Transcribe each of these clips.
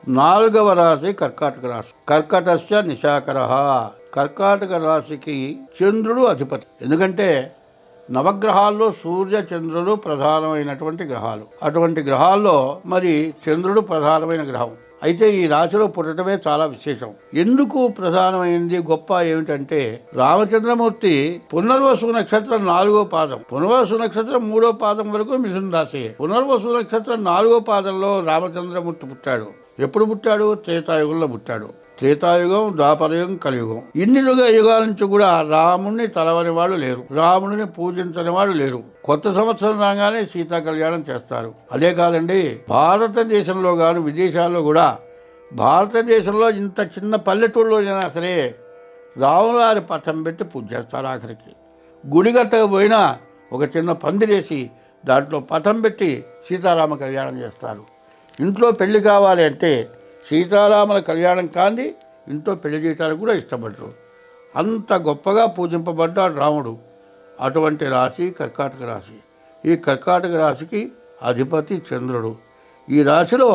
నాలుగవ రాశి కర్కాటక రాశి. కర్కటస్య నిశాకర. కర్కాటక రాశికి చంద్రుడు అధిపతి. ఎందుకంటే నవగ్రహాల్లో సూర్య చంద్రుడు ప్రధానమైనటువంటి గ్రహాలు. అటువంటి గ్రహాల్లో మరి చంద్రుడు ప్రధానమైన గ్రహం. అయితే ఈ రాశిలో పుట్టడమే చాలా విశేషం. ఎందుకు ప్రధానమైంది గొప్ప ఏమిటంటే, రామచంద్రమూర్తి పునర్వసు నక్షత్రం 4వ పాదం, పునర్వసు నక్షత్రం 3వ పాదం వరకు మిథున రాశి. పునర్వసు నక్షత్రం 4వ పాదంలో రామచంద్రమూర్తి పుట్టాడు. ఎప్పుడు పుట్టాడు? త్రేతాయుగంలో పుట్టాడు. త్రేతాయుగం, ద్వాపరయుగం, కలియుగం. ఇన్ని యుగాల నుంచి కూడా రాముడిని తలవని వాళ్ళు లేరు, రాముడిని పూజించని వాళ్ళు లేరు. కొత్త సంవత్సరం రాగానే సీతా కళ్యాణం చేస్తారు. అదే కాదండి, భారతదేశంలో గాను విదేశాల్లో కూడా, భారతదేశంలో ఇంత చిన్న పల్లెటూరులో అయినా సరే రాముల వారి పట్టం పెట్టి పూజ చేస్తారు. ఆఖరికి గుడి కట్టకపోయినా ఒక చిన్న పందిరేసి దాంట్లో పటం పెట్టి సీతారామ కళ్యాణం చేస్తారు. ఇంట్లో పెళ్లి కావాలి అంటే సీతారాముల కళ్యాణం కాంది ఇంట్లో పెళ్లి చేయడానికి కూడా ఇష్టపడరు. అంత గొప్పగా పూజింపబడ్డాడు రాముడు. అటువంటి రాశి కర్కాటక రాశి. ఈ కర్కాటక రాశికి అధిపతి చంద్రుడు. ఈ రాశిలో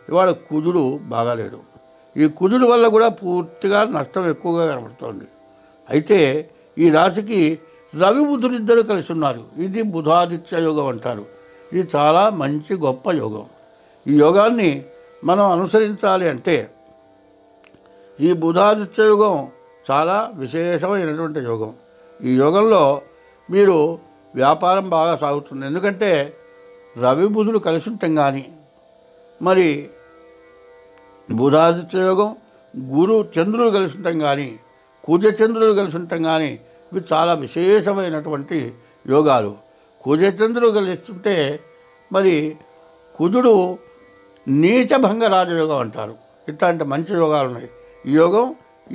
ఇవాళ కుజుడు బాగాలేడు. ఈ కుజుడు వల్ల కూడా పూర్తిగా నష్టం ఎక్కువగా కనబడుతోంది. అయితే ఈ రాశికి రవి బుధుడు ఇద్దరు కలిసి ఉన్నారు. ఇది బుధాదిత్య యోగం అంటారు. ఇది చాలా మంచి గొప్ప యోగం. ఈ యోగాన్ని మనం అనుసరించాలి అంటే, ఈ బుధాదిత్య యోగం చాలా విశేషమైనటువంటి యోగం. ఈ యోగంలో మీరు వ్యాపారం బాగా సాగుతుంది. ఎందుకంటే రవి బుధుడు కలిసి ఉంటాం కానీ, మరి బుధాదిత్య యోగం గురు చంద్రుడు కలిసి ఉంటాం కానీ, కుజ చంద్రుడు కలిసి ఉంటాం కానీ, ఇవి చాలా విశేషమైనటువంటి యోగాలు. కుజ చంద్రుడు కలిస్తుంటే మరి కుజుడు నీచభంగ రాజయోగం అంటారు. ఇట్లాంటి మంచి యోగాలు ఉన్నాయి. ఈ యోగం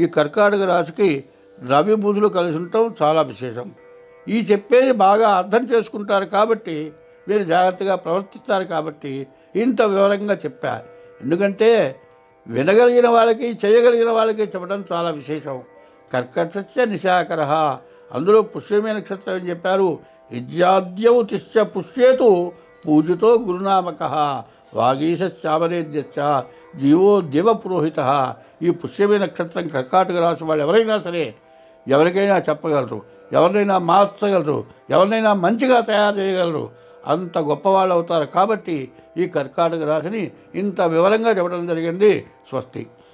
ఈ కర్కాటక రాశికి రవి బుధులు కలిసి ఉండటం చాలా విశేషం. ఈ చెప్పేది బాగా అర్థం చేసుకుంటారు కాబట్టి, మీరు జాగ్రత్తగా ప్రవర్తిస్తారు కాబట్టి ఇంత వివరంగా చెప్పా. ఎందుకంటే వినగలిగిన వాళ్ళకి, చేయగలిగిన వాళ్ళకి చెప్పడం చాలా విశేషం. కర్కటస్య నిశాకర. అందులో పుష్యమే నక్షత్రం ఏం చెప్పారు? ఇజ్యాద్యౌ తిష్య పుష్యేతు పూజితో గురునామక వాగీశామరేద్యశ్చ జీవో దేవ పురోహిత. ఈ పుష్యమే నక్షత్రం కర్కాటక రాశి వాళ్ళు ఎవరైనా సరే ఎవరికైనా చెప్పగలరు, ఎవరినైనా మార్చగలరు, ఎవరినైనా మంచిగా తయారు చేయగలరు. అంత గొప్పవాళ్ళు అవుతారు. కాబట్టి ఈ కర్కాటక రాశిని ఇంత వివరంగా చెప్పడం జరిగింది. స్వస్తి.